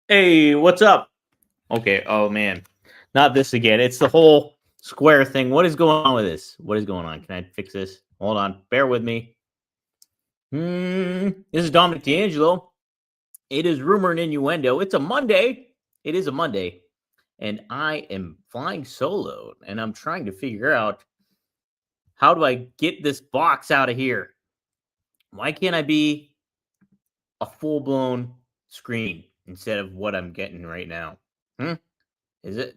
Hey, what's up? Okay. Oh man, not this again. It's the whole square thing. What is going on with this? What is going on? Can I fix this? Hold on. Bear with me. This is Dominic D'Angelo. It is rumor and innuendo. It's a Monday. It is a Monday, and I am flying solo, and I'm trying to figure out how do I get this box out of here. Why can't I be a full blown screen instead of what I'm getting right now? Hmm? Is it?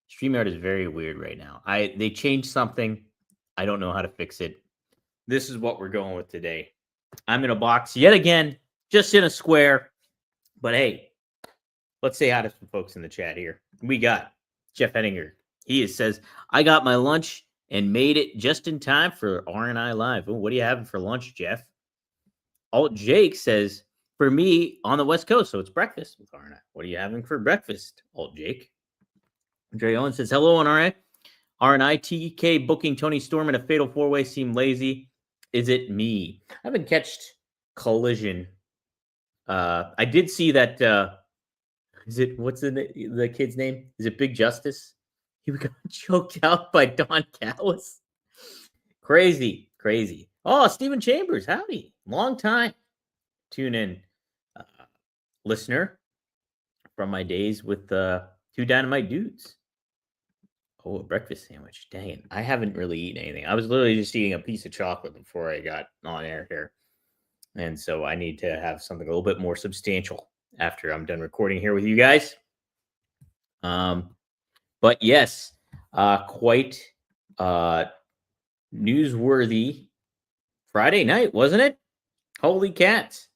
StreamYard is very weird right now. They changed something. I don't know how to fix it. This is what we're going with today. I'm in a box yet again, just in a square. But hey, let's say hi to some folks in the chat here. We got Jeff Henninger. Says, I got my lunch and made it just in time for R&I Live. Ooh, what are you having for lunch, Jeff? Alt Jake says, for me on the West Coast, so it's breakfast with R&I. What are you having for breakfast, Alt Jake? Dre Owen says, hello on RI. R&I TK booking Tony Storm in a fatal four-way seem lazy. Is it me? I haven't catched Collision. I did see that. Is it what's the kid's name? Is it Big Justice? He got choked out by Don Callis. Crazy, crazy. Oh, Stephen Chambers, howdy, long time. Tune in, uh, listener from my days with two Dynamite dudes. Oh, a breakfast sandwich. Dang it. I haven't really eaten anything. I was literally just eating a piece of chocolate before I got on air here. And so I need to have something a little bit more substantial after I'm done recording here with you guys. Um, but yes, quite newsworthy Friday night, wasn't it? Holy cats.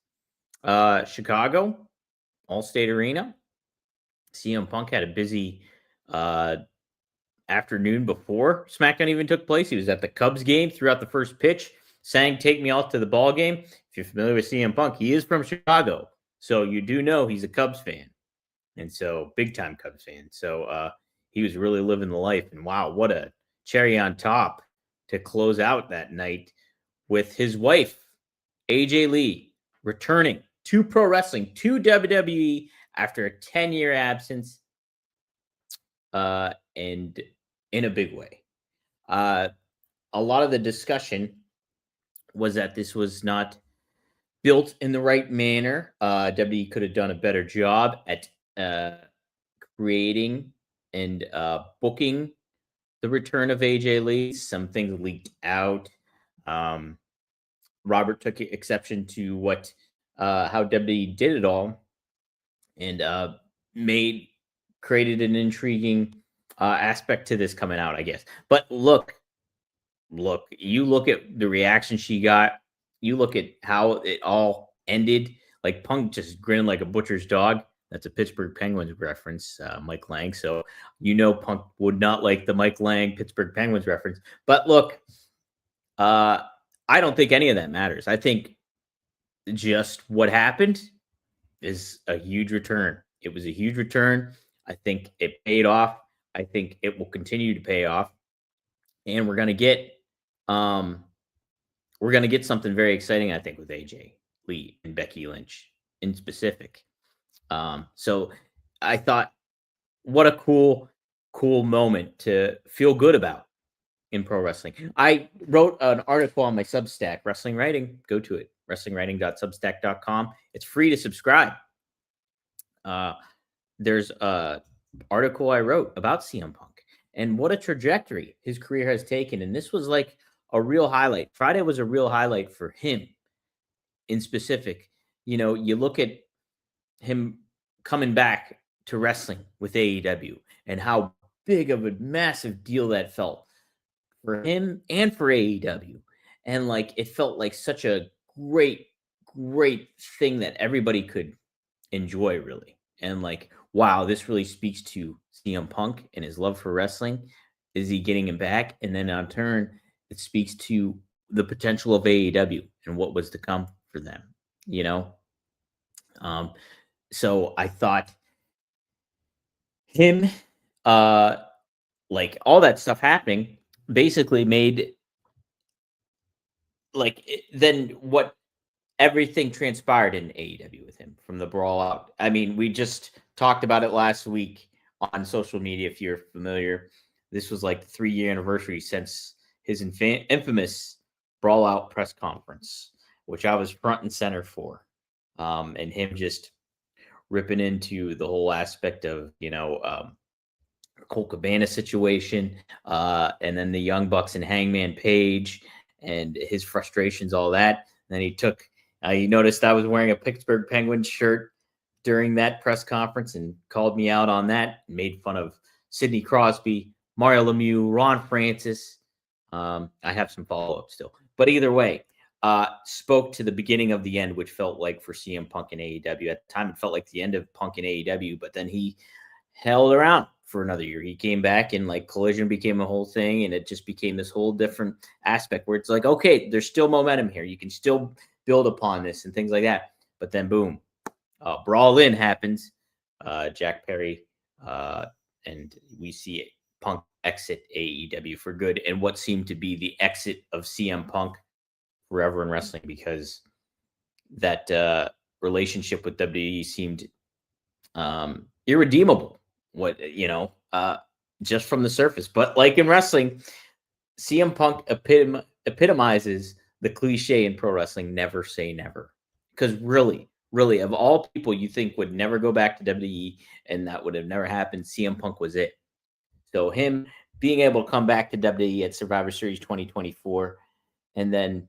Chicago, Allstate Arena. CM Punk had a busy afternoon before SmackDown even took place. He was at the Cubs game throughout the first pitch, sang "Take Me Out to the Ball Game." If you're familiar with CM Punk, he is from Chicago, so you do know he's a Cubs fan, and so big time Cubs fan. So he was really living the life, and wow, what a cherry on top to close out that night with his wife AJ Lee returning to pro wrestling, to WWE after a 10-year absence. And in a big way. A lot of the discussion was that this was not built in the right manner. WWE could have done a better job at creating and booking the return of AJ Lee. Some things leaked out. Robert took exception to what how WWE did it all, and made created an intriguing aspect to this coming out, I guess. But look, you look at the reaction she got. You look at how it all ended. Like Punk just grinned like a butcher's dog. That's a Pittsburgh Penguins reference, Mike Lang. So Punk would not like the Mike Lang Pittsburgh Penguins reference. But look, I don't think any of that matters. I think just what happened is a huge return. It was a huge return. I think it paid off. I think it will continue to pay off, and um we're gonna get something very exciting. I think with AJ Lee and Becky Lynch in specific. So I thought, what a cool moment to feel good about in pro wrestling. I wrote an article on my Substack, Wrestling Writing. Go to it, wrestlingwriting.substack.com. It's free to subscribe. There's a article I wrote about CM Punk and what a trajectory his career has taken. And this was like a real highlight. Friday was a real highlight for him in specific. You look at him coming back to wrestling with AEW and how big of a massive deal that felt for him and for AEW. And like it felt like such a great thing that everybody could enjoy, really. And like, wow, this really speaks to CM Punk and his love for wrestling. Is he getting him back? And then on turn, it speaks to the potential of AEW and what was to come for them, you know? So I thought him, like all that stuff happening basically made then what everything transpired in AEW with him from the brawl out. I mean, we just talked about it last week on social media. If you're familiar, this was like the 3-year anniversary since his infamous brawl out press conference, which I was front and center for. And him just ripping into the whole aspect of, Colt Cabana situation, and then the Young Bucks and Hangman Page and his frustrations, all that. And then he took, you noticed I was wearing a Pittsburgh Penguins shirt during that press conference and called me out on that, and made fun of Sidney Crosby, Mario Lemieux, Ron Francis. I have some follow up still, but either way, spoke to the beginning of the end, which felt like for CM Punk and AEW at the time, it felt like the end of Punk and AEW, but then he held around for another year. He came back and like Collision became a whole thing, and it just became this whole different aspect where it's like, okay, there's still momentum here. You can still build upon this and things like that. But then boom, Brawl In happens. Jack Perry, and we see Punk exit AEW for good, and what seemed to be the exit of CM Punk forever in wrestling, because that relationship with WWE seemed irredeemable. Just from the surface. But like in wrestling, CM Punk epitomizes the cliche in pro wrestling: never say never. Because really, really, of all people you think would never go back to WWE and that would have never happened, CM Punk was it. So him being able to come back to WWE at Survivor Series 2024, and then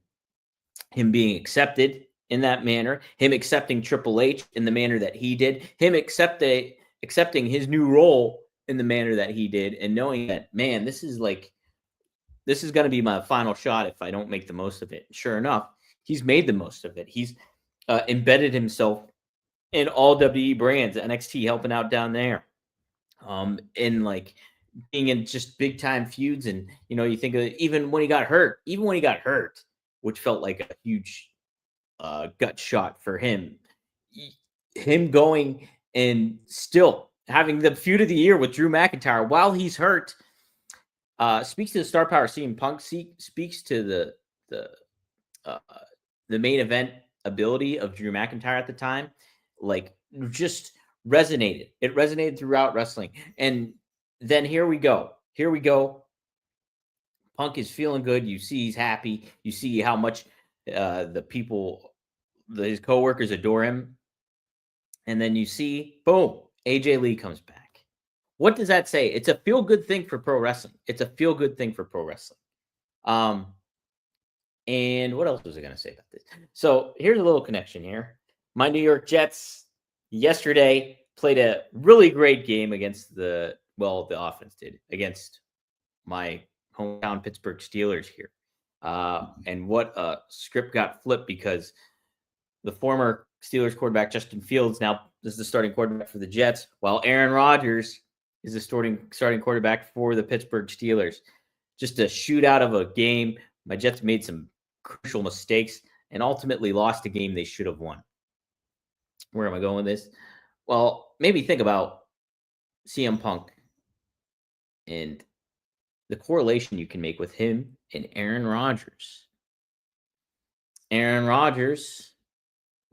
him being accepted in that manner, him accepting Triple H in the manner that he did, him accepting his new role in the manner that he did, and knowing that, man, this is going to be my final shot if I don't make the most of it. Sure enough, he's made the most of it. He's embedded himself in all WWE brands, NXT helping out down there, in like being in just big time feuds. And, you think of it, even when he got hurt, which felt like a huge gut shot for him, going and still having the feud of the year with Drew McIntyre while he's hurt, speaks to the star power. CM Punk speaks to the main event ability of Drew McIntyre at the time. Like, just resonated. It resonated throughout wrestling. And then here we go. Punk is feeling good. You see he's happy. You see how much his coworkers adore him. And then you see, boom, AJ Lee comes back. What does that say? It's a feel-good thing for pro wrestling. And what else was I going to say about this? So here's a little connection here. My New York Jets yesterday played a really great game against the offense did, against my hometown Pittsburgh Steelers here. And what a script got flipped, because the former Steelers quarterback Justin Fields now is the starting quarterback for the Jets, while Aaron Rodgers is the starting quarterback for the Pittsburgh Steelers. Just a shootout of a game. My Jets made some crucial mistakes and ultimately lost a game they should have won. Where am I going with this? Well, maybe think about CM Punk and the correlation you can make with him and Aaron Rodgers. Aaron Rodgers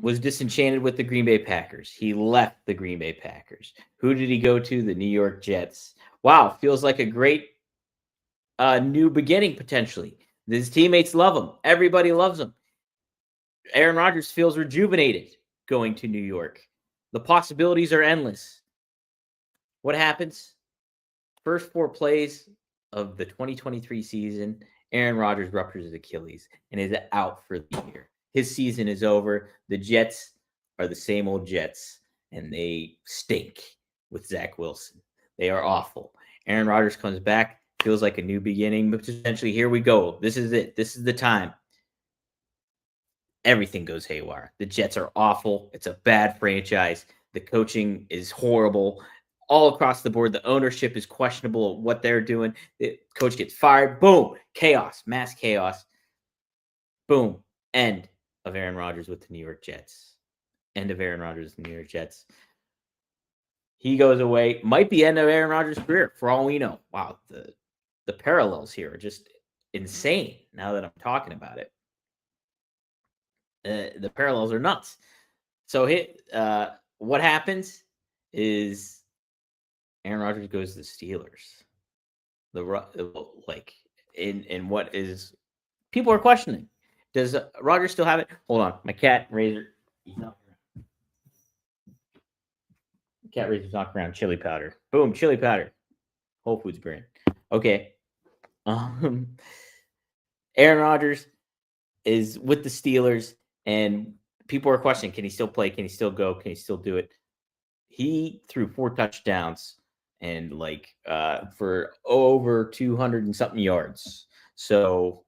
was disenchanted with the Green Bay Packers. He left the Green Bay Packers. Who did he go to? The New York Jets. Wow, feels like a great new beginning potentially. His teammates love him. Everybody loves him. Aaron Rodgers feels rejuvenated going to New York. The possibilities are endless. What happens? First 4 plays of the 2023 season, Aaron Rodgers ruptures his Achilles and is out for the year. His season is over. The Jets are the same old Jets, and they stink with Zach Wilson. They are awful. Aaron Rodgers comes back, feels like a new beginning, but potentially here we go. This is it. This is the time. Everything goes haywire. The Jets are awful. It's a bad franchise. The coaching is horrible. All across the board, the ownership is questionable at what they're doing. The coach gets fired. Boom. Chaos. Mass chaos. Boom. End of Aaron Rodgers with the New York Jets. End of Aaron Rodgers with the New York Jets. He goes away. Might be end of Aaron Rodgers' career, for all we know. Wow, the parallels here are just insane now that I'm talking about it. The parallels are nuts. So what happens is Aaron Rodgers goes to the Steelers. Like in what is people are questioning. Does Rodgers still have it? Hold on, my cat Razor. He's not around. Cat Razor's not around. Chili powder. Boom, chili powder. Whole Foods brand. Okay. Um, Aaron Rodgers is with the Steelers, and people are questioning: can he still play? Can he still go? Can he still do it? He threw 4 touchdowns and for over 200 and something yards. So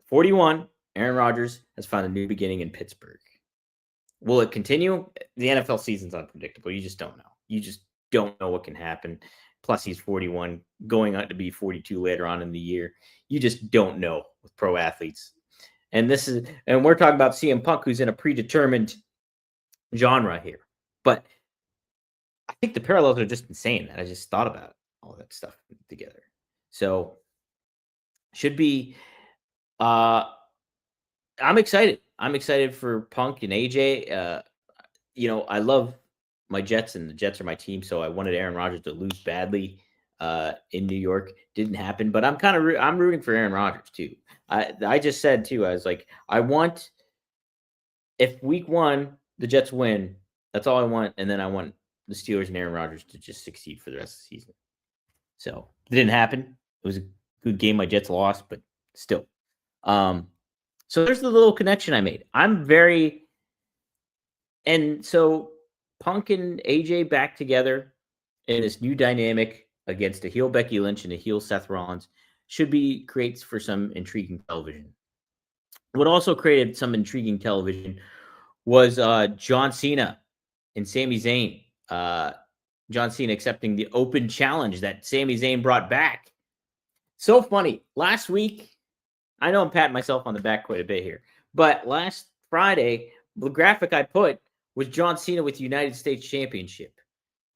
41, Aaron Rodgers has found a new beginning in Pittsburgh. Will it continue? The NFL season's unpredictable. You just don't know. You just don't know what can happen. Plus, he's 41, going on to be 42 later on in the year. You just don't know with pro athletes. And we're talking about CM Punk, who's in a predetermined genre here. But I think the parallels are just insane. That I just thought about all that stuff together. So should be I'm excited. I'm excited for Punk and AJ. I love my Jets, and the Jets are my team, so I wanted Aaron Rodgers to lose badly in New York. Didn't happen, but I'm rooting for Aaron Rodgers too. I just said too. I was like, I want if week 1 the Jets win, that's all I want, and then I want the Steelers and Aaron Rodgers to just succeed for the rest of the season. So it didn't happen. It was a good game. My Jets lost, but still. So there's the little connection I made. And so Punk and AJ back together in this new dynamic against a heel Becky Lynch and a heel Seth Rollins creates for some intriguing television. What also created some intriguing television was John Cena and Sami Zayn. John Cena accepting the open challenge that Sami Zayn brought back. So funny. Last week, I know I'm patting myself on the back quite a bit here, but last Friday, the graphic I put was John Cena with the United States Championship.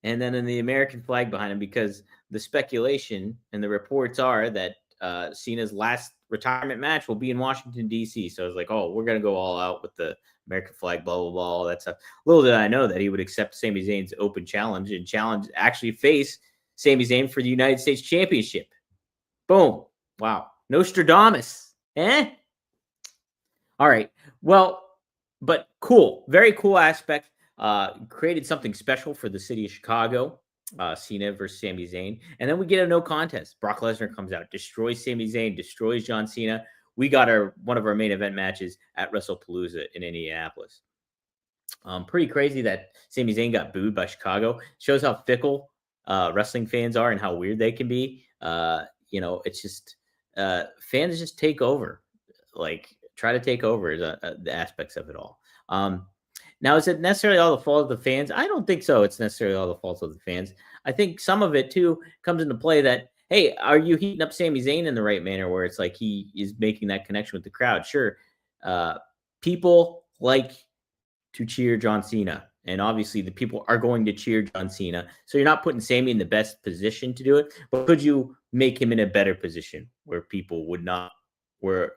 And then in the American flag behind him, because the speculation and the reports are that Cena's last retirement match will be in Washington, D.C. So I was like, oh, we're going to go all out with the American flag, blah, blah, blah, all that stuff. Little did I know that he would accept Sami Zayn's open challenge and actually face Sami Zayn for the United States Championship. Boom. Wow. Nostradamus. All right. Well, but cool. Very cool aspect. Created something special for the city of Chicago. Cena versus Sami Zayn. And then we get a no contest. Brock Lesnar comes out, destroys Sami Zayn, destroys John Cena. We got one of our main event matches at WrestlePalooza in Indianapolis. Pretty crazy that Sami Zayn got booed by Chicago. Shows how fickle wrestling fans are and how weird they can be. It's just fans just take over, try to take over the aspects of it all. Now, is it necessarily all the fault of the fans? I don't think so. It's necessarily all the fault of the fans. I think some of it too comes into play that, hey, are you heating up Sami Zayn in the right manner where it's like he is making that connection with the crowd? Sure. People like to cheer John Cena. And obviously the people are going to cheer John Cena. So you're not putting Sami in the best position to do it, but could you make him in a better position where people would not, where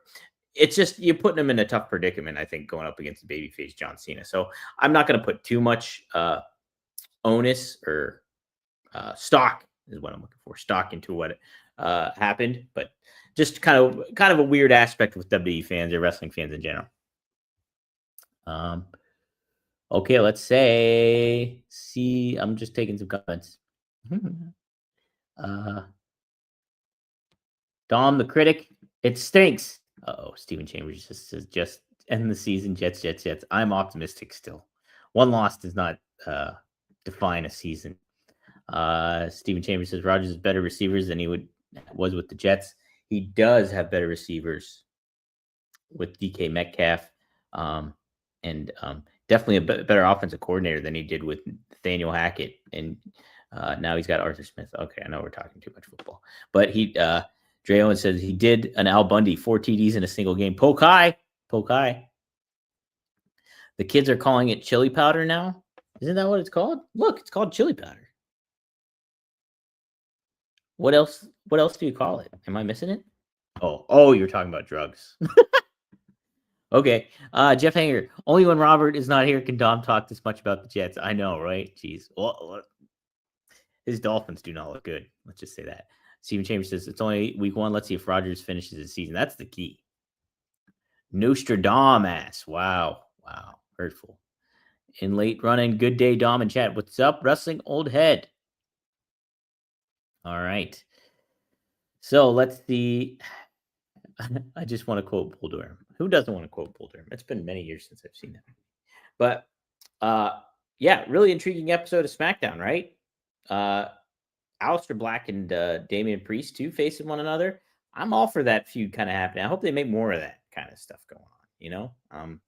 it's just, you're putting him in a tough predicament, I think, going up against the babyface John Cena. So I'm not going to put too much onus or stock is what I'm looking for, stock into what happened, but just kind of a weird aspect with WWE fans or wrestling fans in general. Okay, let's see. I'm just taking some comments. Dom the critic, it stinks. Stephen Chambers just end the season. Jets. I'm optimistic still. One loss does not define a season. Stephen Chambers says Rodgers has better receivers than he was with the Jets. He does have better receivers with DK Metcalf, and definitely a better offensive coordinator than he did with Nathaniel Hackett. And now he's got Arthur Smith. Okay, I know we're talking too much football, but Dre Owen says he did an Al Bundy, 4 TDs in a single game. Poke eye. The kids are calling it chili powder now. Isn't that what it's called? Look, it's called chili powder. What else do you call it? Am I missing it? Oh, you're talking about drugs. Okay. Jeff Hanger. Only when Robert is not here can Dom talk this much about the Jets. I know, right? Jeez. Well, his Dolphins do not look good. Let's just say that. Steven Chambers says it's only week 1. Let's see if Rodgers finishes his season. That's the key. Nostradamus. Wow. Hurtful. In late running. Good day, Dom and chat. What's up, wrestling old head? All right. So let's see. I just want to quote Bull Durham. Who doesn't want to quote Bull Durham? It's been many years since I've seen that. But yeah, really intriguing episode of SmackDown, right? Aleister Black and Damian Priest too facing one another. I'm all for that feud kind of happening. I hope they make more of that kind of stuff going on.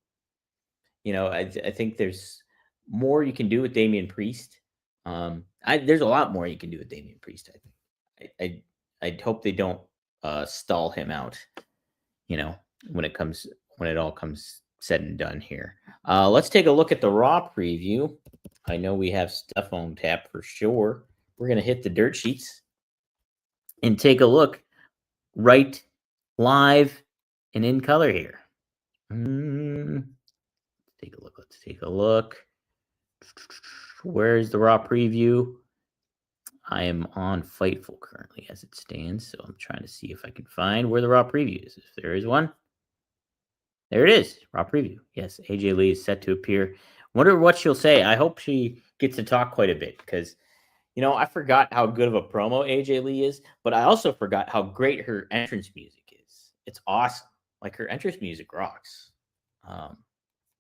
I think there's more you can do with Damian Priest. There's a lot more you can do with Damian Priest. I think. I hope they don't stall him out. When it all comes said and done here. Let's take a look at the Raw preview. I know we have stuff on tap for sure. We're going to hit the dirt sheets and take a look right live and in color here. Let's take a look. Where's the Raw preview? I am on Fightful currently as it stands, so I'm trying to see if I can find where the Raw preview is. If there is one. There it is. Raw preview. Yes, AJ Lee is set to appear. Wonder what she'll say. I hope she gets to talk quite a bit because, I forgot how good of a promo AJ Lee is, but I also forgot how great her entrance music is. It's awesome. Like her entrance music rocks.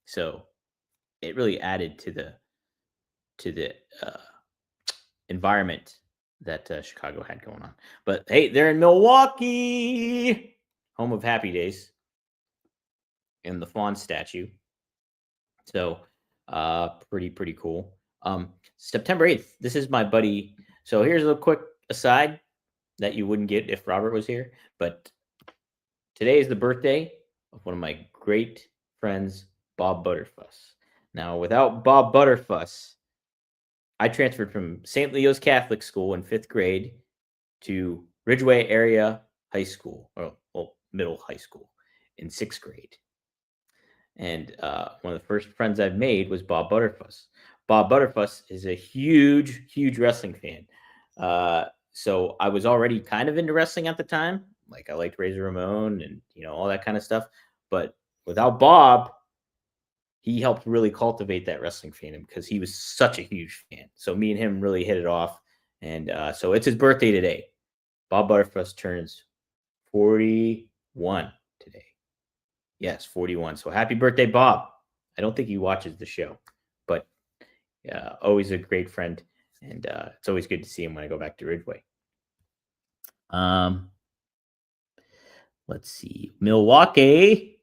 So it really added to the environment that Chicago had going on. But hey, they're in Milwaukee, home of Happy Days. And the Fawn statue. So pretty cool. September 8th. This is my buddy. So here's a quick aside that you wouldn't get if Robert was here. But today is the birthday of one of my great friends, Bob Butterfuss. Now, without Bob Butterfuss, I transferred from St. Leo's Catholic School in 5th grade to Ridgeway Area High School, or middle high school in 6th grade. And one of the first friends I've made was Bob Butterfuss. Bob Butterfuss is a huge wrestling fan. So I was already kind of into wrestling at the time. Like I liked Razor Ramon and, all that kind of stuff. But without Bob, he helped really cultivate that wrestling fandom because he was such a huge fan. So me and him really hit it off. And so it's his birthday today. Bob Butterfuss turns 41 today. Yes, 41. So happy birthday, Bob. I don't think he watches the show, but always a great friend. And it's always good to see him when I go back to Ridgeway. Let's see. Milwaukee.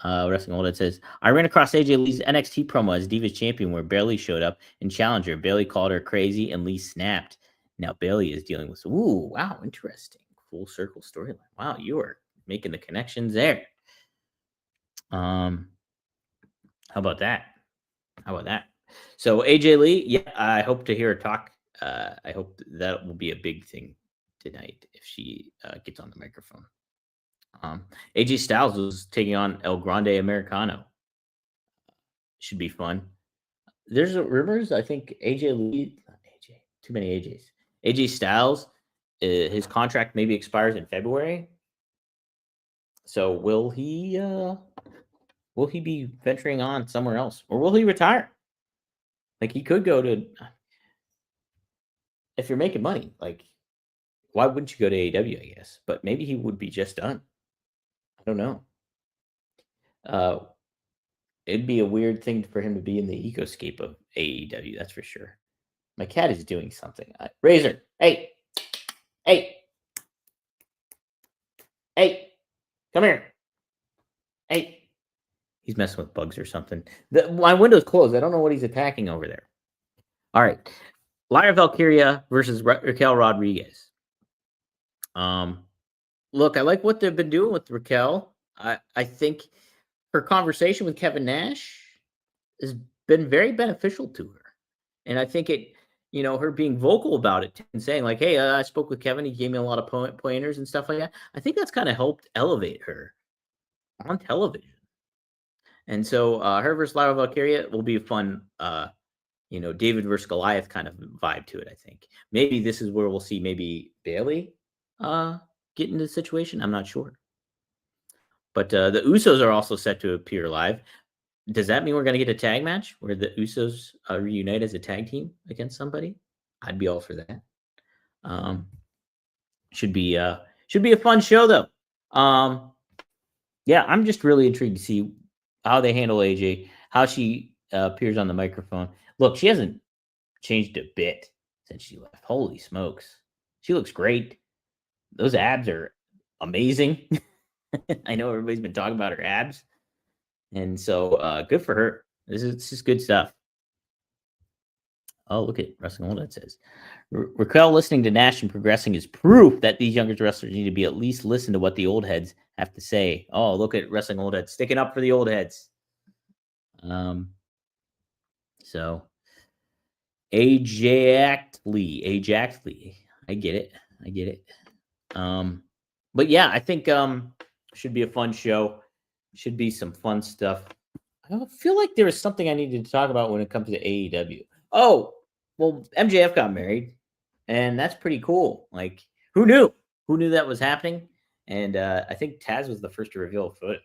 Wrestling Old Head says, I ran across AJ Lee's NXT promo as Divas Champion where Bayley showed up and challenged her. Bayley called her crazy and Lee snapped. Now Bayley is dealing with, wow, interesting. Full circle storyline. Wow, you are making the connections there. How about that? So AJ Lee, yeah, I hope to hear her talk. I hope that will be a big thing tonight if she gets on the microphone. AJ Styles was taking on El Grande Americano. Should be fun. There's rumors. I think AJ Lee, too many AJs. AJ Styles, his contract maybe expires in February. So will he be venturing on somewhere else, or will he retire? Like he could go to. If you're making money, like why wouldn't you go to AEW? I guess, but maybe he would be just done. I don't know. It'd be a weird thing for him to be in the ecoscape of AEW. That's for sure. My cat is doing something. Razor, hey, come here. Hey, he's messing with bugs or something. My window's closed. I don't know what he's attacking over there. All right. Lyra Valkyria versus Raquel Rodriguez. Look, I like what they've been doing with Raquel. I think her conversation with Kevin Nash has been very beneficial to her. And I think it, her being vocal about it and saying like, hey, I spoke with Kevin. He gave me a lot of pointers and stuff like that. I think that's kind of helped elevate her on television. And so her versus Lyra Valkyria will be a fun, David versus Goliath kind of vibe to it. I think maybe this is where we'll see maybe Bailey uh, get into the situation. I'm not sure, but the Usos are also set to appear live. Does that mean we're going to get a tag match where the Usos reunite as a tag team against somebody? I'd be all for that. Um, should be uh, should be a fun show though. Um, yeah, I'm just really intrigued to see how they handle AJ, how she appears on the microphone. Look, she hasn't changed a bit since she left. Holy smokes, she looks great. Those abs are amazing. I know everybody's been talking about her abs, and so good for her. This is good stuff. Oh, look at Wrestling Old. It says Raquel listening to Nash and progressing is proof that these younger wrestlers need to be at least listen to what the old heads have to say. Oh, look at Wrestling Old Heads sticking up for the old heads. Um, so Ajaxly. I get it. I get it. But yeah, I think should be a fun show. Should be some fun stuff. I don't feel like there was something I needed to talk about when it comes to AEW. Oh, well, MJF got married, and that's pretty cool. Like, who knew? Who knew that was happening? And I think Taz was the first to reveal a photo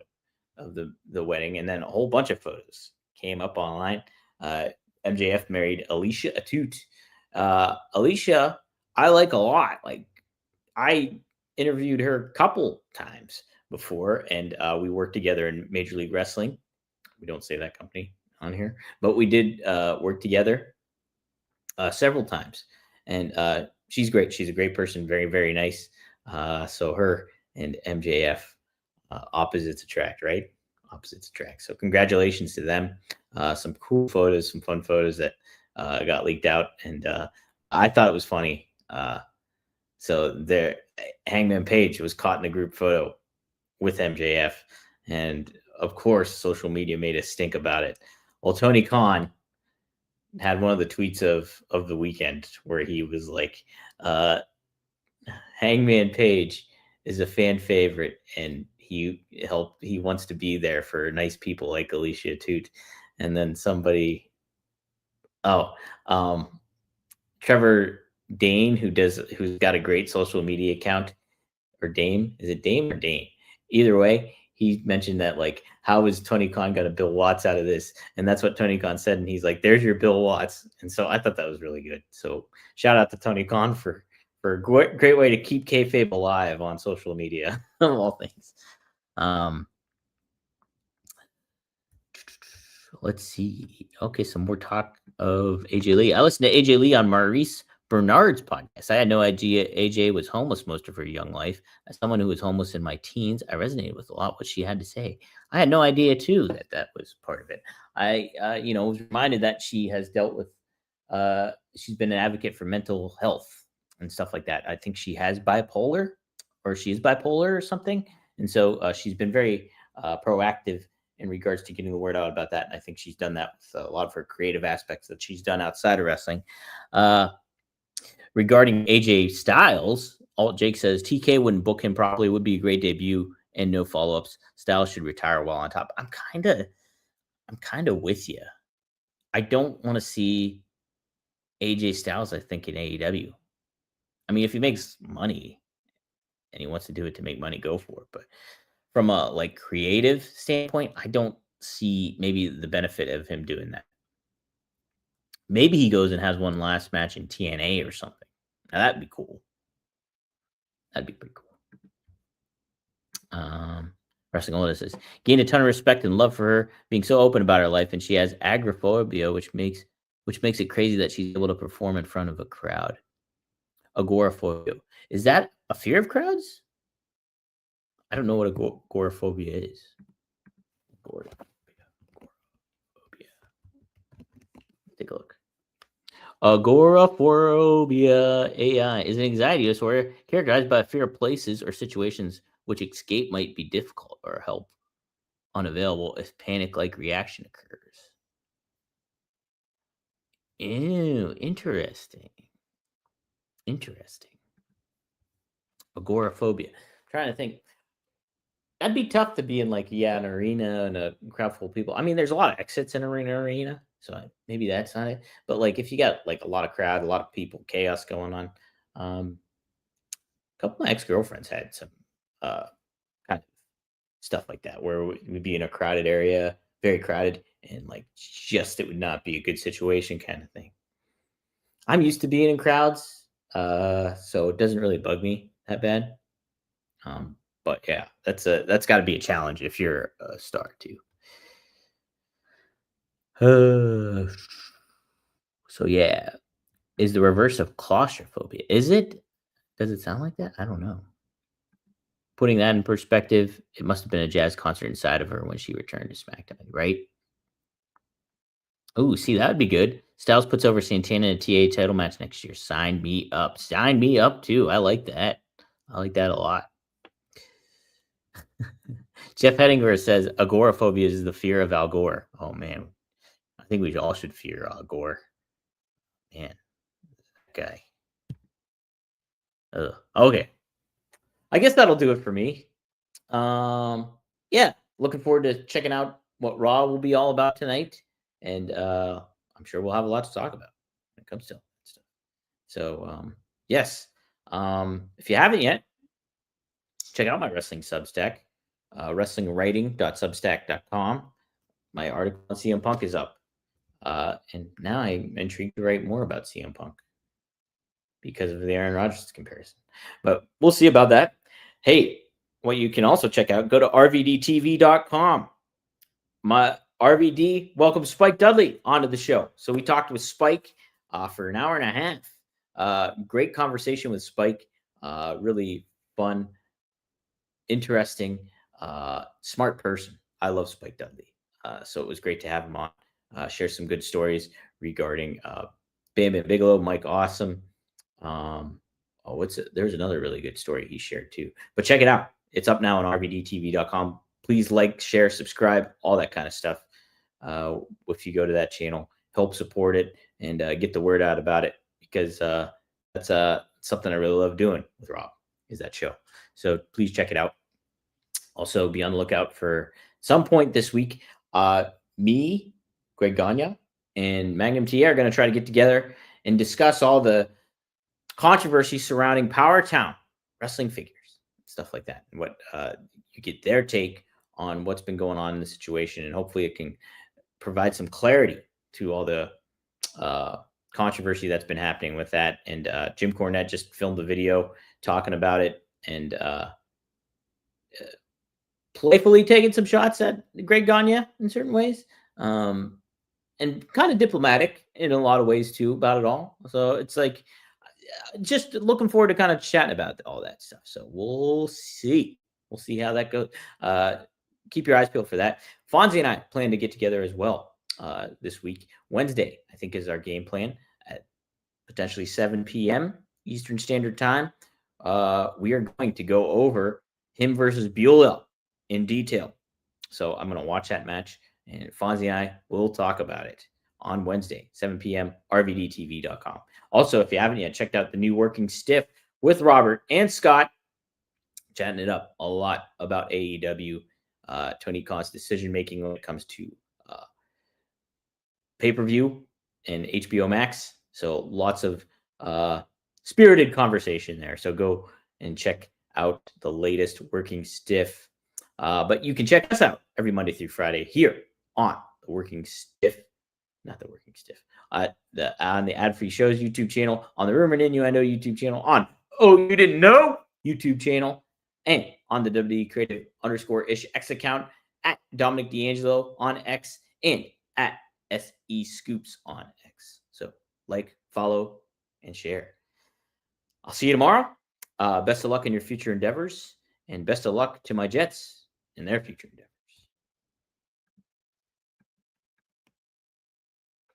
of the wedding, and then a whole bunch of photos came up online. Uh, MJF married Alicia Atut. Alicia, I like a lot. Like, I interviewed her a couple times before, and we worked together in Major League Wrestling. We don't say that company on here, but we did work together several times, and she's great. She's a great person, very very nice. So her and MJF opposites attract, right? Opposites attract. So congratulations to them. Some cool photos, some fun photos that got leaked out, and I thought it was funny. So there, Hangman Page was caught in a group photo with MJF, and of course, social media made a stink about it. Well, Tony Khan had one of the tweets of the weekend where he was like, "Hangman Page is a fan favorite, and he wants to be there for nice people like Alicia Toot." And then somebody, oh, um, Trevor Dane, who's got a great social media account, or Dame. Is it Dame or Dane? Either way, he mentioned that like, how is Tony Khan going to Bill Watts out of this? And that's what Tony Khan said. And he's like, "There's your Bill Watts." And so I thought that was really good. So shout out to Tony Khan for a great way to keep kayfabe alive on social media of all things. Um, let's see. Okay, some more talk of AJ Lee. I listened to AJ Lee on Maurice Bernard's podcast. I had no idea AJ was homeless most of her young life. As someone who was homeless in my teens, I resonated with a lot what she had to say. I had no idea too that was part of it. I, was reminded that she has dealt with. She's been an advocate for mental health and stuff like that. I think she has bipolar, or she is bipolar or something, and so she's been very proactive in regards to getting the word out about that. And I think she's done that with a lot of her creative aspects that she's done outside of wrestling. Regarding AJ Styles, Alt Jake says TK wouldn't book him properly. Would be a great debut and no follow ups. Styles should retire while on top. I'm kind of with you. I don't want to see AJ Styles, I think, in AEW. I mean, if he makes money and he wants to do it to make money, go for it. But from a like creative standpoint, I don't see maybe the benefit of him doing that. Maybe he goes and has one last match in TNA or something. Now that'd be cool. That'd be pretty cool. Wrestling Older says gained a ton of respect and love for her being so open about her life, and she has agoraphobia, which makes it crazy that she's able to perform in front of a crowd. Agoraphobia, is that a fear of crowds? I don't know what agoraphobia is. Agoraphobia. Take a look. Agoraphobia AI is an anxiety disorder characterized by a fear of places or situations which escape might be difficult or help unavailable if panic-like reaction occurs. Ew, interesting. Interesting. Agoraphobia. I'm trying to think. That'd be tough to be in like an arena and a crowd full of people. I mean, there's a lot of exits in arena, so maybe that's not it. But like if you got like a lot of crowd, a lot of people, chaos going on. A couple of my ex girlfriends had some uh, kind of stuff like that where we'd be in a crowded area, very crowded, and like just it would not be a good situation kind of thing. I'm used to being in crowds, so it doesn't really bug me that bad. Um, but yeah, that's got to be a challenge if you're a star too. Uh, so yeah, is the reverse of claustrophobia? Is it? Does it sound like that? I don't know. Putting that in perspective, it must have been a jazz concert inside of her when she returned to SmackDown, right? Oh, see, that would be good. Styles puts over Santana in a TA title match next year. Sign me up. Sign me up too. I like that. I like that a lot. Jeff Hettinger says agoraphobia is the fear of Al Gore. Oh man, I think we all should fear Al Gore. Man, that guy. Ugh. Okay, I guess that'll do it for me. Yeah, looking forward to checking out what Raw will be all about tonight, and I'm sure we'll have a lot to talk about when it comes to all that stuff. So, yes, if you haven't yet, check out my wrestling Substack, wrestlingwriting.substack.com. My article on CM Punk is up, and now I'm intrigued to write more about CM Punk because of the Aaron Rodgers comparison. But we'll see about that. Hey, what you can also check out, go to rvdtv.com. My RVD welcomed Spike Dudley onto the show. So we talked with Spike for an hour and a half. Great conversation with Spike. Really fun, interesting, smart person. I love Spike Dudley. So it was great to have him on, share some good stories regarding Bam Bam Bigelow, Mike Awesome. There's another really good story he shared too. But check it out. It's up now on rvdtv.com. Please like, share, subscribe, all that kind of stuff. If you go to that channel, help support it and get the word out about it because that's something I really love doing with Rob is that show. So please check it out. Also, be on the lookout for some point this week. Me, Greg Gagne, and Magnum TA are going to try to get together and discuss all the controversy surrounding Power Town wrestling figures, stuff like that, and what you get their take on what's been going on in the situation, and hopefully it can provide some clarity to all the controversy that's been happening with that. And Jim Cornette just filmed a video talking about it and playfully taking some shots at Greg Gagne in certain ways. And kind of diplomatic in a lot of ways too about it all. So it's like just looking forward to kind of chatting about all that stuff. So we'll see. We'll see how that goes. Keep your eyes peeled for that. Fonzie and I plan to get together as well this week. Wednesday, I think, is our game plan at potentially 7 p.m. Eastern Standard Time. We are going to go over him versus Buell in detail. So I'm going to watch that match, and Fonzie and I will talk about it on Wednesday, 7 p.m., rvdtv.com. Also, if you haven't yet checked out the new Working Stiff with Robert and Scott, chatting it up a lot about AEW, Tony Khan's decision-making when it comes to pay-per-view and HBO Max. So lots of spirited conversation there. So go and check out the latest Working Stiff. But you can check us out every Monday through Friday here on the Working Stiff, not the Working Stiff, on the Ad Free Shows YouTube channel, on the Rumor and Innuendo YouTube channel, on Oh You Didn't Know YouTube channel, and on the WWE Creative _ish X account at Dominic D'Angelo on X and at SE Scoops on X. So like, follow, and share. I'll see you tomorrow. Best of luck in your future endeavors, and best of luck to my Jets in their future endeavors.